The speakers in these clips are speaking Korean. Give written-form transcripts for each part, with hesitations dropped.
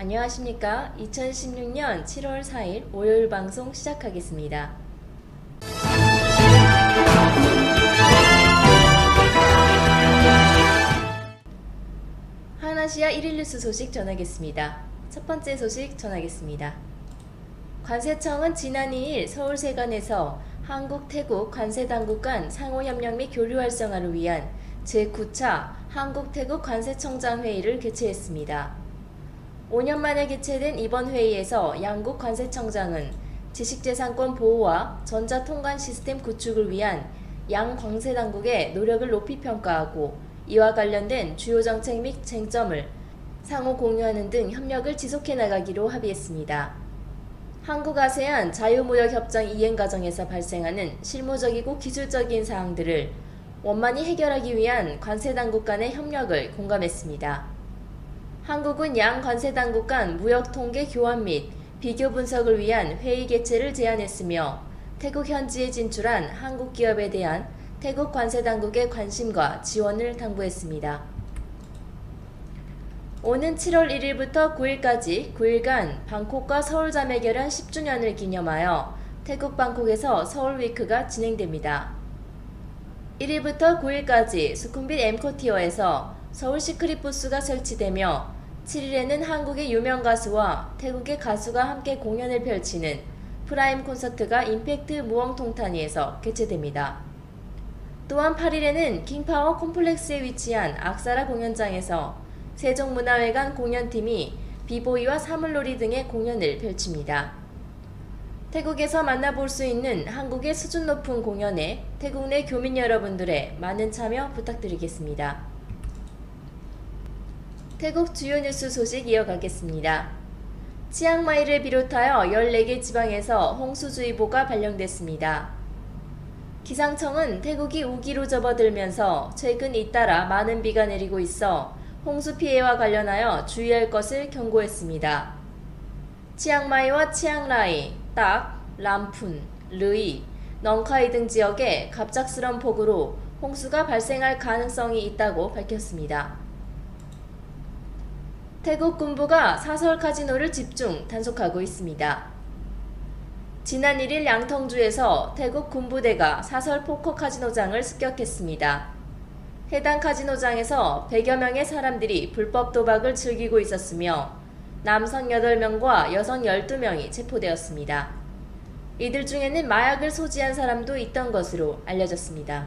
안녕하십니까. 2016년 7월 4일 월요일 방송 시작하겠습니다. 하나시아 1일 뉴스 소식 전하겠습니다. 첫 번째 소식 전하겠습니다. 관세청은 지난 2일 서울세관에서 한국, 태국 관세당국 간 상호협력 및 교류 활성화를 위한 제9차 한국, 태국 관세청장 회의를 개최했습니다. 5년 만에 개최된 이번 회의에서 양국 관세청장은 지식재산권 보호와 전자통관 시스템 구축을 위한 양 관세당국의 노력을 높이 평가하고 이와 관련된 주요 정책 및 쟁점을 상호 공유하는 등 협력을 지속해 나가기로 합의했습니다. 한국-아세안 자유무역협정 이행 과정에서 발생하는 실무적이고 기술적인 사항들을 원만히 해결하기 위한 관세당국 간의 협력을 공감했습니다. 한국은 양 관세당국 간 무역통계 교환 및 비교 분석을 위한 회의 개최를 제안했으며 태국 현지에 진출한 한국 기업에 대한 태국 관세당국의 관심과 지원을 당부했습니다. 오는 7월 1일부터 9일까지 9일간 방콕과 서울 자매결연 10주년을 기념하여 태국 방콕에서 서울위크가 진행됩니다. 1일부터 9일까지 수쿰빗 엠코티어에서 서울 시크릿 부스가 설치되며 7일에는 한국의 유명 가수와 태국의 가수가 함께 공연을 펼치는 프라임 콘서트가 임팩트 무엉통타니에서 개최됩니다. 또한 8일에는 킹파워 콤플렉스에 위치한 악사라 공연장에서 세종문화회관 공연팀이 비보이와 사물놀이 등의 공연을 펼칩니다. 태국에서 만나볼 수 있는 한국의 수준 높은 공연에 태국 내 교민 여러분들의 많은 참여 부탁드리겠습니다. 태국 주요 뉴스 소식 이어가겠습니다. 치앙마이를 비롯하여 14개 지방에서 홍수주의보가 발령됐습니다. 기상청은 태국이 우기로 접어들면서 최근 잇따라 많은 비가 내리고 있어 홍수 피해와 관련하여 주의할 것을 경고했습니다. 치앙마이와 치앙라이, 딱, 람푼, 르이, 넝카이 등 지역에 갑작스런 폭우로 홍수가 발생할 가능성이 있다고 밝혔습니다. 태국 군부가 사설 카지노를 집중 단속하고 있습니다. 지난 1일 양텅주에서 태국 군부대가 사설 포커 카지노장을 습격했습니다. 해당 카지노장에서 100여 명의 사람들이 불법 도박을 즐기고 있었으며 남성 8명과 여성 12명이 체포되었습니다. 이들 중에는 마약을 소지한 사람도 있던 것으로 알려졌습니다.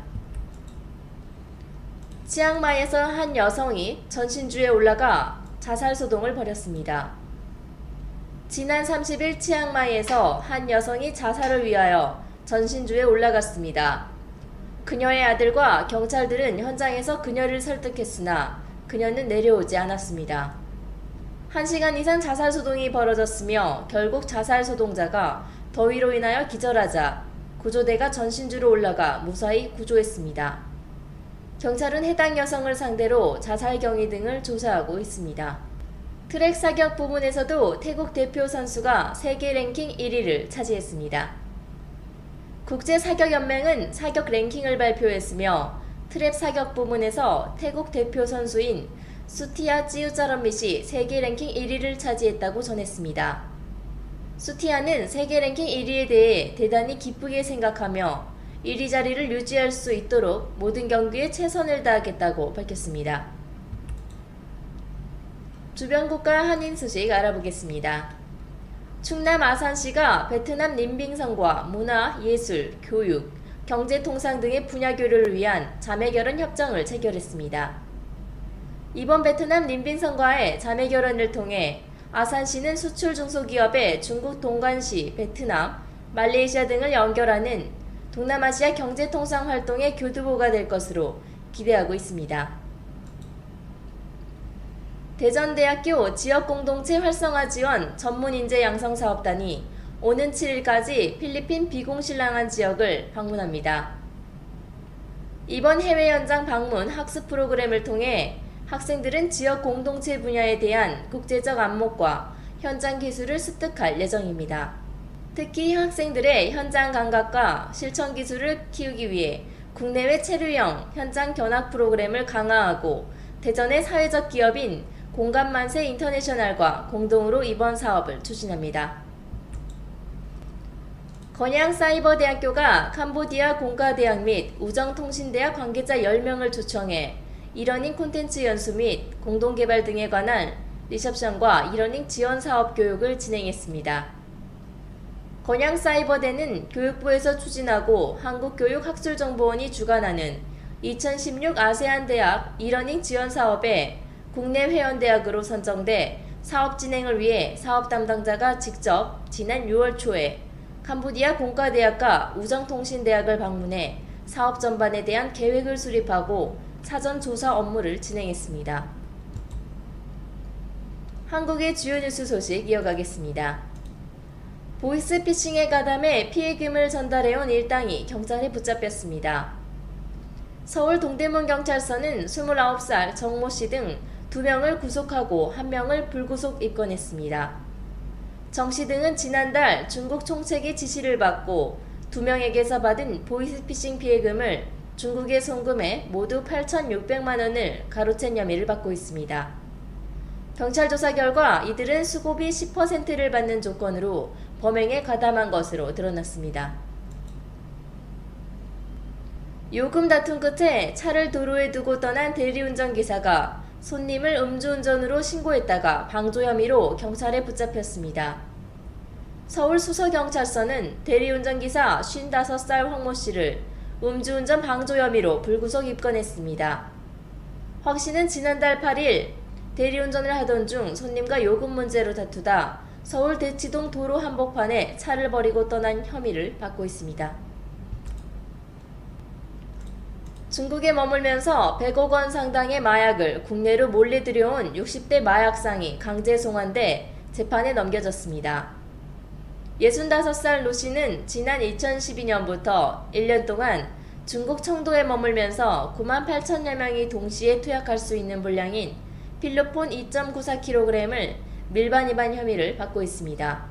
치앙마이에서 한 여성이 전신주에 올라가 자살소동을 벌였습니다. 지난 30일 치앙마이에서 한 여성이 자살을 위하여 전신주에 올라갔습니다. 그녀의 아들과 경찰들은 현장에서 그녀를 설득했으나 그녀는 내려오지 않았습니다. 1시간 이상 자살소동이 벌어졌으며 결국 자살소동자가 더위로 인하여 기절하자 구조대가 전신주로 올라가 무사히 구조했습니다. 경찰은 해당 여성을 상대로 자살 경위 등을 조사하고 있습니다. 트랙 사격 부문에서도 태국 대표 선수가 세계 랭킹 1위를 차지했습니다. 국제사격연맹은 사격 랭킹을 발표했으며 트랩 사격 부문에서 태국 대표 선수인 수티아 찌우짜럼밋이 세계 랭킹 1위를 차지했다고 전했습니다. 수티아는 세계 랭킹 1위에 대해 대단히 기쁘게 생각하며 1위 자리를 유지할 수 있도록 모든 경기에 최선을 다하겠다고 밝혔습니다. 주변 국가 한인 소식 알아보겠습니다. 충남 아산시가 베트남 님빙성과 문화, 예술, 교육, 경제통상 등의 분야 교류를 위한 자매결연 협정을 체결했습니다. 이번 베트남 님빙성과의 자매결연을 통해 아산시는 수출 중소기업의 중국 동관시, 베트남, 말레이시아 등을 연결하는 동남아시아 경제통상 활동의 교두보가 될 것으로 기대하고 있습니다. 대전대학교 지역공동체 활성화 지원 전문인재 양성사업단이 오는 7일까지 필리핀 비공실랑안 지역을 방문합니다. 이번 해외 현장 방문 학습 프로그램을 통해 학생들은 지역 공동체 분야에 대한 국제적 안목과 현장 기술을 습득할 예정입니다. 특히 학생들의 현장 감각과 실천 기술을 키우기 위해 국내외 체류형 현장 견학 프로그램을 강화하고 대전의 사회적 기업인 공감만세 인터내셔널과 공동으로 이번 사업을 추진합니다. 건양사이버대학교가 캄보디아 공과대학 및 우정통신대학 관계자 10명을 초청해 이러닝 콘텐츠 연수 및 공동개발 등에 관한 리셉션과 이러닝 지원사업 교육을 진행했습니다. 건양사이버대는 교육부에서 추진하고 한국교육학술정보원이 주관하는 2016 아세안 대학 이러닝 지원사업에 국내 회원대학으로 선정돼 사업 진행을 위해 사업 담당자가 직접 지난 6월 초에 캄보디아 공과대학과 우정통신대학을 방문해 사업 전반에 대한 계획을 수립하고 사전 조사 업무를 진행했습니다. 한국의 주요 뉴스 소식 이어가겠습니다. 보이스피싱에 가담해 피해금을 전달해온 일당이 경찰에 붙잡혔습니다. 서울 동대문경찰서는 29살 정모씨 등 2명을 구속하고 1명을 불구속 입건했습니다. 정씨 등은 지난달 중국 총책의 지시를 받고 2명에게서 받은 보이스피싱 피해금을 중국에 송금해 모두 8,600만 원을 가로챈 혐의를 받고 있습니다. 경찰 조사 결과 이들은 수고비 10%를 받는 조건으로 범행에 가담한 것으로 드러났습니다. 요금 다툼 끝에 차를 도로에 두고 떠난 대리운전기사가 손님을 음주운전으로 신고했다가 방조 혐의로 경찰에 붙잡혔습니다. 서울 수서경찰서는 대리운전기사 55살 황모 씨를 음주운전 방조 혐의로 불구속 입건했습니다. 황 씨는 지난달 8일 대리운전을 하던 중 손님과 요금 문제로 다투다 서울 대치동 도로 한복판에 차를 버리고 떠난 혐의를 받고 있습니다. 중국에 머물면서 100억 원 상당의 마약을 국내로 몰래 들여온 60대 마약상이 강제 송환돼 재판에 넘겨졌습니다. 65살 노 씨는 지난 2012년부터 1년 동안 중국 청도에 머물면서 9만 8천여 명이 동시에 투약할 수 있는 분량인 필로폰 2.94kg을 밀반 위반 혐의를 받고 있습니다.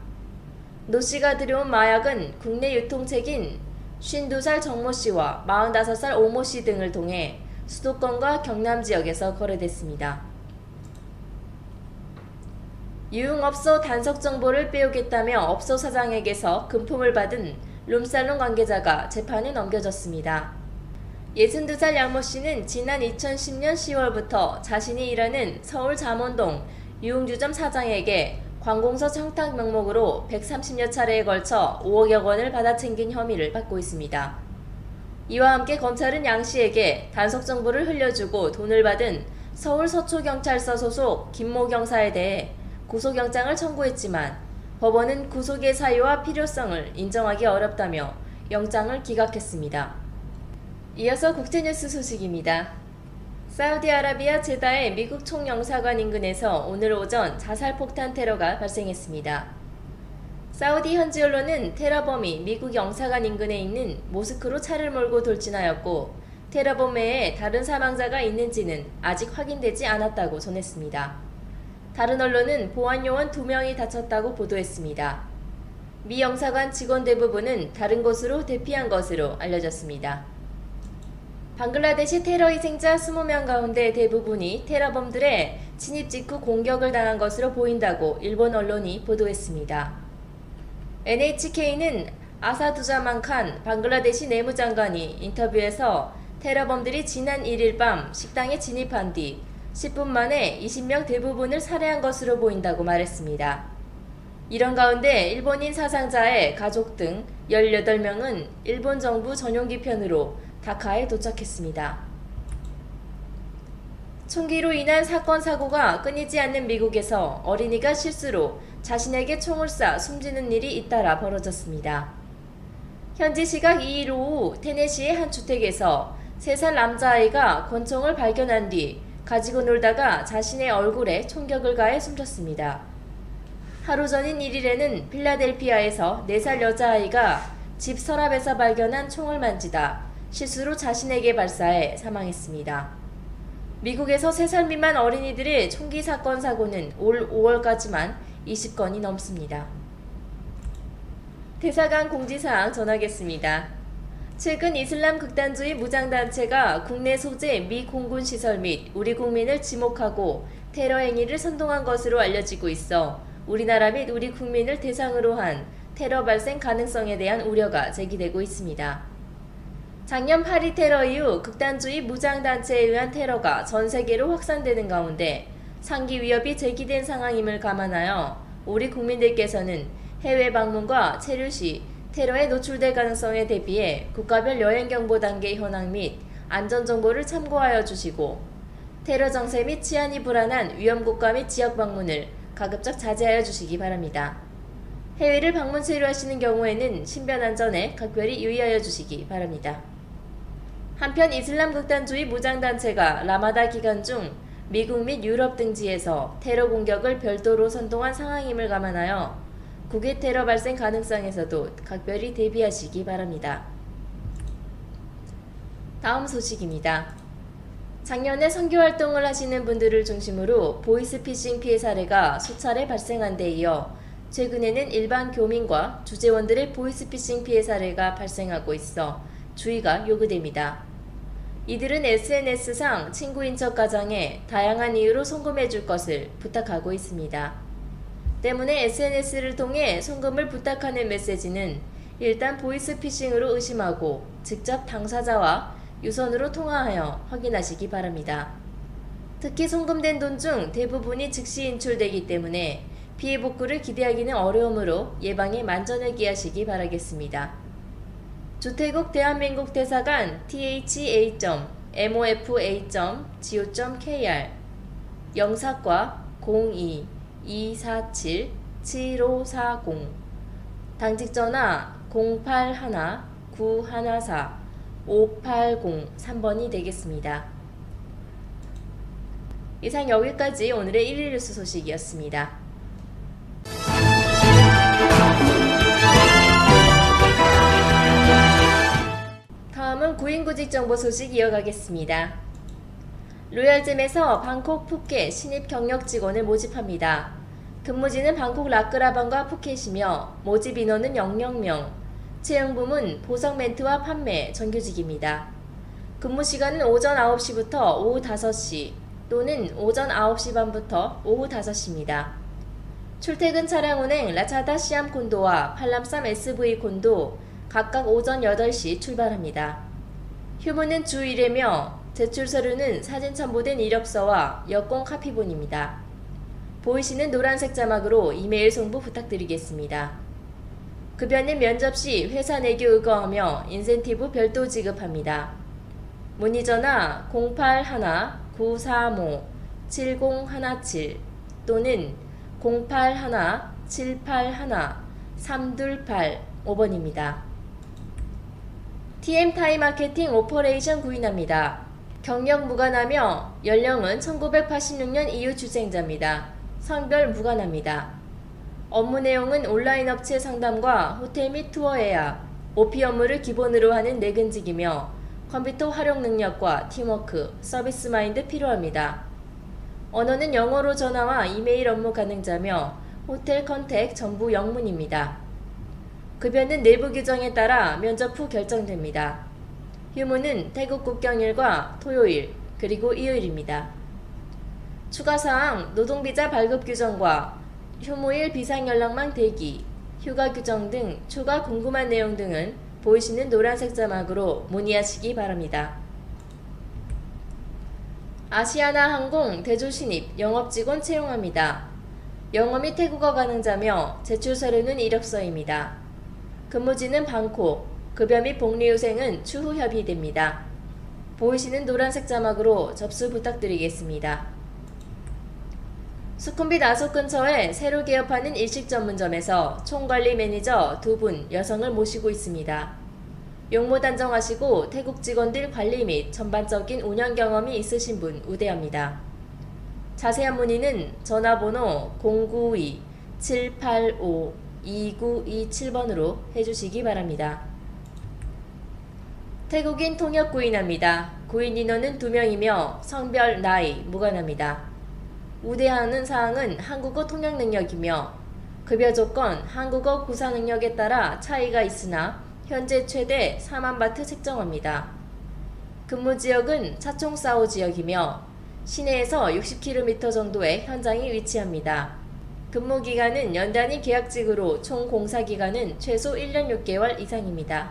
노 씨가 들여온 마약은 국내 유통책인 52살 정모 씨와 45살 오모 씨 등을 통해 수도권과 경남 지역에서 거래됐습니다. 유흥업소 단속 정보를 빼오겠다며 업소 사장에게서 금품을 받은 룸살롱 관계자가 재판에 넘겨졌습니다. 62살 양모 씨는 지난 2010년 10월부터 자신이 일하는 서울 잠원동 유흥주점 사장에게 관공서 청탁 명목으로 130여 차례에 걸쳐 5억여 원을 받아 챙긴 혐의를 받고 있습니다. 이와 함께 검찰은 양 씨에게 단속 정보를 흘려주고 돈을 받은 서울 서초경찰서 소속 김모 경사에 대해 구속영장을 청구했지만 법원은 구속의 사유와 필요성을 인정하기 어렵다며 영장을 기각했습니다. 이어서 국제뉴스 소식입니다. 사우디아라비아 제다의 미국 총영사관 인근에서 오늘 오전 자살폭탄 테러가 발생했습니다. 사우디 현지 언론은 테러범이 미국 영사관 인근에 있는 모스크로 차를 몰고 돌진하였고 테러범 외에 다른 사망자가 있는지는 아직 확인되지 않았다고 전했습니다. 다른 언론은 보안요원 2명이 다쳤다고 보도했습니다. 미 영사관 직원 대부분은 다른 곳으로 대피한 것으로 알려졌습니다. 방글라데시 테러 희생자 20명 가운데 대부분이 테러범들의 침입 직후 공격을 당한 것으로 보인다고 일본 언론이 보도했습니다. NHK는 아사두자만 칸 방글라데시 내무장관이 인터뷰에서 테러범들이 지난 1일 밤 식당에 진입한 뒤 10분 만에 20명 대부분을 살해한 것으로 보인다고 말했습니다. 이런 가운데 일본인 사상자의 가족 등 18명은 일본 정부 전용기 편으로 다카에 도착했습니다. 총기로 인한 사건 사고가 끊이지 않는 미국에서 어린이가 실수로 자신에게 총을 쏴 숨지는 일이 잇따라 벌어졌습니다. 현지 시각 2일 오후 테네시의 한 주택에서 3살 남자아이가 권총을 발견한 뒤 가지고 놀다가 자신의 얼굴에 총격을 가해 숨졌습니다. 하루 전인 1일에는 필라델피아에서 4살 여자아이가 집 서랍에서 발견한 총을 만지다 실수로 자신에게 발사해 사망했습니다. 미국에서 3살 미만 어린이들의 총기 사건 사고는 올 5월까지만 20건이 넘습니다. 대사관 공지사항 전하겠습니다. 최근 이슬람 극단주의 무장단체가 국내 소재 미 공군 시설 및 우리 국민을 지목하고 테러 행위를 선동한 것으로 알려지고 있어 우리나라 및 우리 국민을 대상으로 한 테러 발생 가능성에 대한 우려가 제기되고 있습니다. 작년 파리 테러 이후 극단주의 무장단체에 의한 테러가 전 세계로 확산되는 가운데 상기 위협이 제기된 상황임을 감안하여 우리 국민들께서는 해외 방문과 체류 시 테러에 노출될 가능성에 대비해 국가별 여행경보 단계 현황 및 안전정보를 참고하여 주시고 테러 정세 및 치안이 불안한 위험국가 및 지역 방문을 가급적 자제하여 주시기 바랍니다. 해외를 방문 체류하시는 경우에는 신변 안전에 각별히 유의하여 주시기 바랍니다. 한편 이슬람 극단주의 무장단체가 라마다 기간 중 미국 및 유럽 등지에서 테러 공격을 별도로 선동한 상황임을 감안하여 국외 테러 발생 가능성에서도 각별히 대비하시기 바랍니다. 다음 소식입니다. 작년에 선교활동을 하시는 분들을 중심으로 보이스피싱 피해 사례가 수차례 발생한 데 이어 최근에는 일반 교민과 주재원들의 보이스피싱 피해 사례가 발생하고 있어 주의가 요구됩니다. 이들은 SNS상 친구인 척 가정에 다양한 이유로 송금해 줄 것을 부탁하고 있습니다. 때문에 SNS를 통해 송금을 부탁하는 메시지는 일단 보이스피싱으로 의심하고 직접 당사자와 유선으로 통화하여 확인하시기 바랍니다. 특히 송금된 돈 중 대부분이 즉시 인출되기 때문에 피해 복구를 기대하기는 어려우므로 예방에 만전을 기하시기 바라겠습니다. 주태국 대한민국 대사관 tha.mofa.go.kr 영사과 02-247-7540 당직전화 081-914-5803번이 되겠습니다. 이상 여기까지 오늘의 1일 뉴스 소식이었습니다. 다음은 구인구직 정보 소식 이어가겠습니다. 로얄잼에서 방콕 푸켓 신입 경력 직원을 모집합니다. 근무지는 방콕 라크라방과 푸켓이며 모집 인원은 00명, 채용 부문 보석 멘트와 판매 정규직입니다. 근무 시간은 오전 9시부터 오후 5시 또는 오전 9시 반부터 오후 5시입니다. 출퇴근 차량 운행 라차다 시암 콘도와 팔람쌈 SV 콘도 각각 오전 8시 출발합니다. 휴무는 주 1회며 제출 서류는 사진 첨부된 이력서와 여권 카피본입니다. 보이시는 노란색 자막으로 이메일 송부 부탁드리겠습니다. 급여는 면접 시 회사 내규 의거하며 인센티브 별도 지급합니다. 문의 전화 081-935-7017 또는 081-781-328-5번입니다. TM타이 마케팅 오퍼레이션 구인합니다. 경력 무관하며 연령은 1986년 이후 주생자입니다. 성별 무관합니다. 업무 내용은 온라인 업체 상담과 호텔 및 투어 예약, OP 업무를 기본으로 하는 내근직이며 컴퓨터 활용 능력과 팀워크, 서비스 마인드 필요합니다. 언어는 영어로 전화와 이메일 업무 가능자며 호텔 컨택 전부 영문입니다. 급여는 내부 규정에 따라 면접 후 결정됩니다. 휴무는 태국 국경일과 토요일 그리고 일요일입니다. 추가사항 노동비자 발급 규정과 휴무일 비상연락망 대기, 휴가 규정 등 추가 궁금한 내용 등은 보이시는 노란색 자막으로 문의하시기 바랍니다. 아시아나항공 대조 신입 영업직원 채용합니다. 영어 및 태국어 가능자며 제출 서류는 이력서입니다. 근무지는 방콕, 급여 및 복리후생은 추후 협의됩니다. 보이시는 노란색 자막으로 접수 부탁드리겠습니다. 수쿰빗 아속 근처에 새로 개업하는 일식 전문점에서 총관리 매니저 2분 여성을 모시고 있습니다. 용모 단정하시고 태국 직원들 관리 및 전반적인 운영 경험이 있으신 분 우대합니다. 자세한 문의는 전화번호 092-785-2927번으로 해주시기 바랍니다. 태국인 통역 구인합니다. 구인 인원은 2명이며 성별, 나이 무관합니다. 우대하는 사항은 한국어 통역 능력이며 급여 조건, 한국어 구사 능력에 따라 차이가 있으나 현재 최대 4만 바트 책정합니다. 근무 지역은 차총사오 지역이며 시내에서 60km 정도의 현장이 위치합니다. 근무 기간은 연단위 계약직으로 총 공사 기간은 최소 1년 6개월 이상입니다.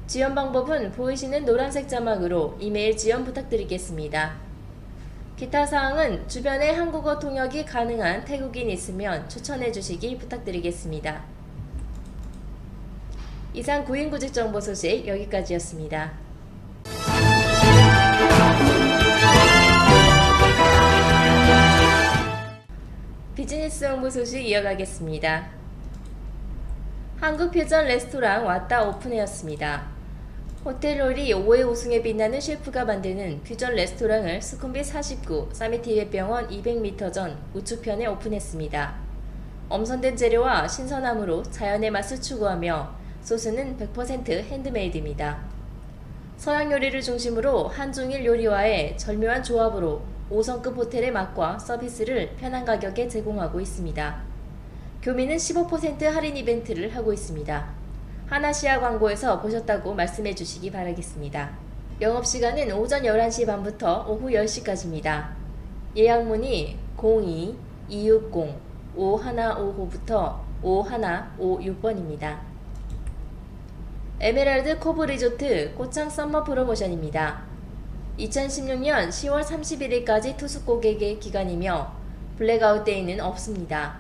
지원 방법은 보이시는 노란색 자막으로 이메일 지원 부탁드리겠습니다. 기타 사항은 주변에 한국어 통역이 가능한 태국인이 있으면 추천해 주시기 부탁드리겠습니다. 이상 구인구직 정보 소식 여기까지였습니다. 비즈니스 홍보 소식 이어가겠습니다. 한국 퓨전 레스토랑 왔다 오픈하였습니다. 호텔롤이 5회 우승에 빛나는 셰프가 만드는 퓨전 레스토랑을 수쿰빗 49 사미티베병원 200m 전 우측편에 오픈했습니다. 엄선된 재료와 신선함으로 자연의 맛을 추구하며 소스는 100% 핸드메이드입니다. 서양 요리를 중심으로 한중일 요리와의 절묘한 조합으로 5성급 호텔의 맛과 서비스를 편한 가격에 제공하고 있습니다. 교민은 15% 할인 이벤트를 하고 있습니다. 하나시아 광고에서 보셨다고 말씀해 주시기 바라겠습니다. 영업시간은 오전 11시 반부터 오후 10시까지입니다. 예약 문의 02-260-5155부터 5156번입니다. 에메랄드 코브 리조트 꽃창 썸머 프로모션입니다. 2016년 10월 31일까지 투숙 고객의 기간이며 블랙아웃 데이는 없습니다.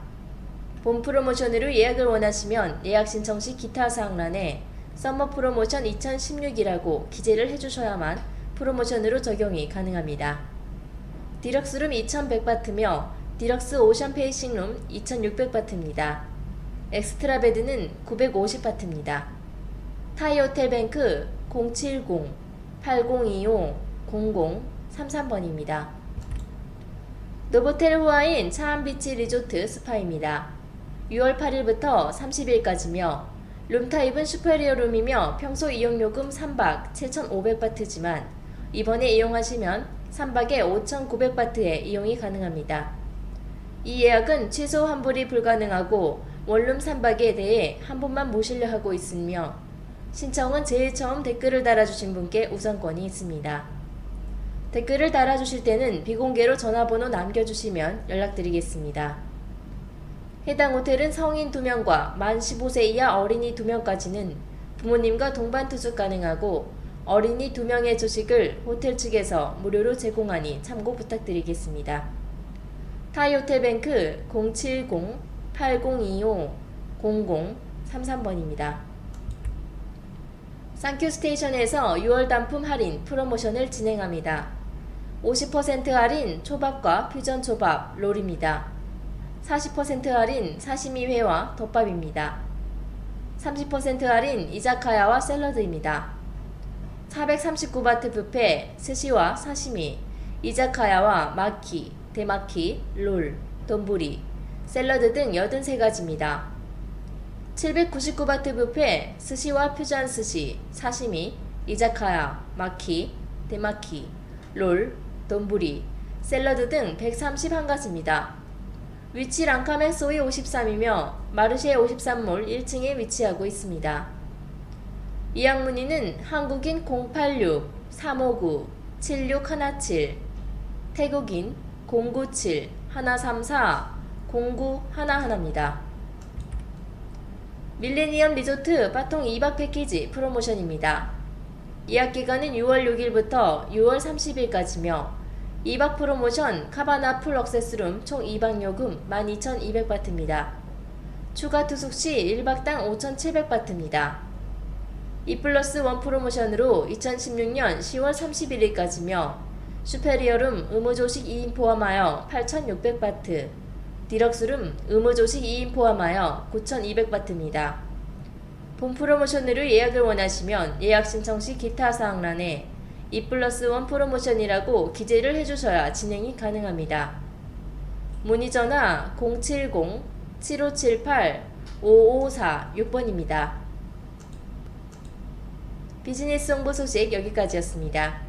본 프로모션으로 예약을 원하시면 예약 신청 시 기타 사항란에 썸머 프로모션 2016이라고 기재를 해주셔야만 프로모션으로 적용이 가능합니다. 디럭스룸 2100바트며 디럭스 오션 페이싱룸 2600바트입니다. 엑스트라 베드는 950바트입니다. 타이호텔뱅크 070-8025-0033번입니다. 노보텔 후아인 차암비치 리조트 스파입니다. 6월 8일부터 30일까지며 룸타입은 슈페리어 룸이며 평소 이용요금 3박 7,500바트지만 이번에 이용하시면 3박에 5,900바트의 이용이 가능합니다. 이 예약은 취소 환불이 불가능하고 원룸 3박에 대해 한 분만 모시려 하고 있으며 신청은 제일 처음 댓글을 달아주신 분께 우선권이 있습니다. 댓글을 달아주실 때는 비공개로 전화번호 남겨주시면 연락드리겠습니다. 해당 호텔은 성인 2명과 만 15세 이하 어린이 2명까지는 부모님과 동반 투숙 가능하고 어린이 2명의 조식을 호텔 측에서 무료로 제공하니 참고 부탁드리겠습니다. 타이호텔뱅크 070-8025-0033번입니다. 상큐 스테이션에서 6월 단품 할인 프로모션을 진행합니다. 50% 할인 초밥과 퓨전 초밥, 롤입니다. 40% 할인 사시미회와 덮밥입니다. 30% 할인 이자카야와 샐러드입니다. 439바트 뷔페 스시와 사시미, 이자카야와 마키, 데마키, 롤, 돈부리, 샐러드 등 83가지입니다. 799바트 뷔페 스시와 퓨전 스시, 사시미, 이자카야, 마키, 데마키, 롤, 돈부리, 샐러드 등 131가지입니다. 위치 랑카멘 소이 53이며 마르쉐 53몰 1층에 위치하고 있습니다. 예약 문의는 한국인 086-359-7617, 태국인 097-134-0911입니다. 밀레니엄 리조트 빠통 2박 패키지 프로모션입니다. 예약 기간은 6월 6일부터 6월 30일까지며 2박 프로모션 카바나 풀 억세스룸 총 2박 요금 12,200바트입니다. 추가 투숙 시 1박당 5,700바트입니다. 2+1 프로모션으로 2016년 10월 31일까지며 슈페리어룸 의무조식 2인 포함하여 8,600바트, 디럭스룸 의무조식 2인 포함하여 9,200바트입니다. 본 프로모션으로 예약을 원하시면 예약 신청 시 기타 사항란에 2+1 프로모션이라고 기재를 해주셔야 진행이 가능합니다. 문의 전화 070-7578-5546번입니다. 비즈니스 홍보 소식 여기까지였습니다.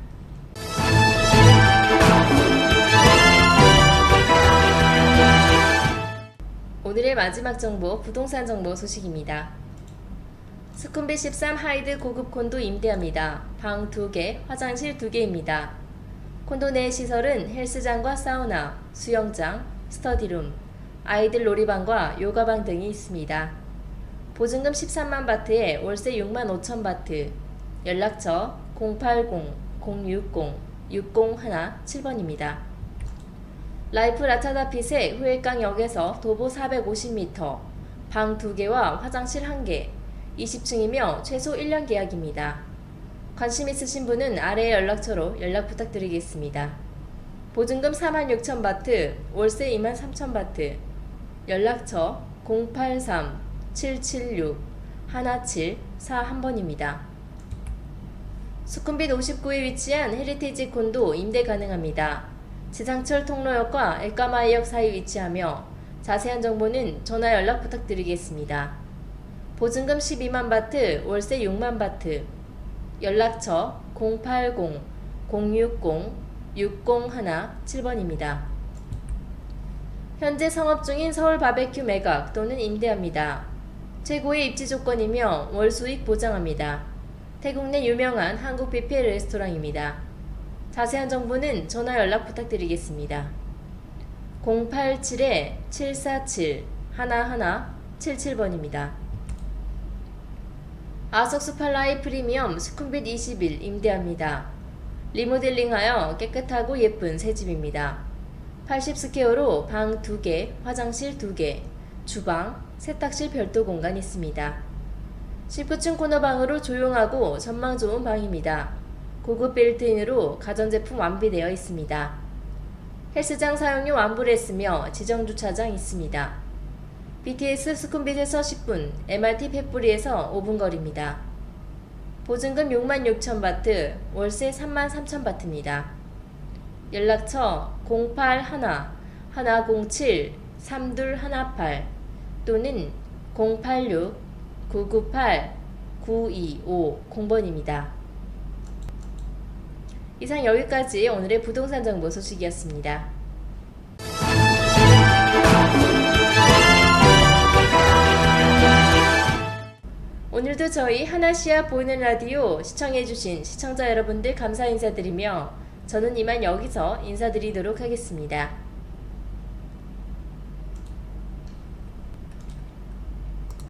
오늘의 마지막 정보, 부동산 정보 소식입니다. 수쿰빗 13 하이드 고급 콘도 임대합니다. 방 2개, 화장실 2개입니다. 콘도 내 시설은 헬스장과 사우나, 수영장, 스터디룸, 아이들 놀이방과 요가방 등이 있습니다. 보증금 13만 바트에 월세 6만 5천 바트, 연락처 080-060-6017번입니다. 라이프 라타다핏의 후일강역에서 도보 450m, 방 2개와 화장실 1개, 20층이며 최소 1년 계약입니다. 관심 있으신 분은 아래의 연락처로 연락 부탁드리겠습니다. 보증금 4만 6천 바트, 월세 2만 3천 바트, 연락처 083-776-1741번입니다. 수쿰빗 59에 위치한 헤리티지 콘도 임대 가능합니다. 지상철 통로역과 엘까마이역 사이 위치하며 자세한 정보는 전화 연락 부탁드리겠습니다. 보증금 12만 바트, 월세 6만 바트, 연락처 080-060-6017번입니다. 현재 성업 중인 서울 바베큐 매각 또는 임대합니다. 최고의 입지 조건이며 월 수익 보장합니다. 태국 내 유명한 한국 뷔페 레스토랑입니다. 자세한 정보는 전화 연락 부탁드리겠습니다. 087-747-1177번입니다. 아석스 팔라이 프리미엄 수쿰빗 21 임대합니다. 리모델링하여 깨끗하고 예쁜 새집입니다. 80스퀘어로 방 2개, 화장실 2개, 주방, 세탁실 별도 공간 있습니다. 19층 코너방으로 조용하고 전망 좋은 방입니다. 고급 빌트인으로 가전제품 완비되어 있습니다. 헬스장 사용료 완부를 했으며 지정주차장 있습니다. BTS 수쿰빗에서 10분, MRT 팻부리에서 5분 거리입니다. 보증금 6만 6천 바트, 월세 3만 3천 바트입니다. 연락처 081-107-3218 또는 086-998-9250번입니다. 이상 여기까지 오늘의 부동산 정보 소식이었습니다. 오늘도 저희 하나시아 보이는 라디오 시청해주신 시청자 여러분들 감사 인사드리며 저는 이만 여기서 인사드리도록 하겠습니다.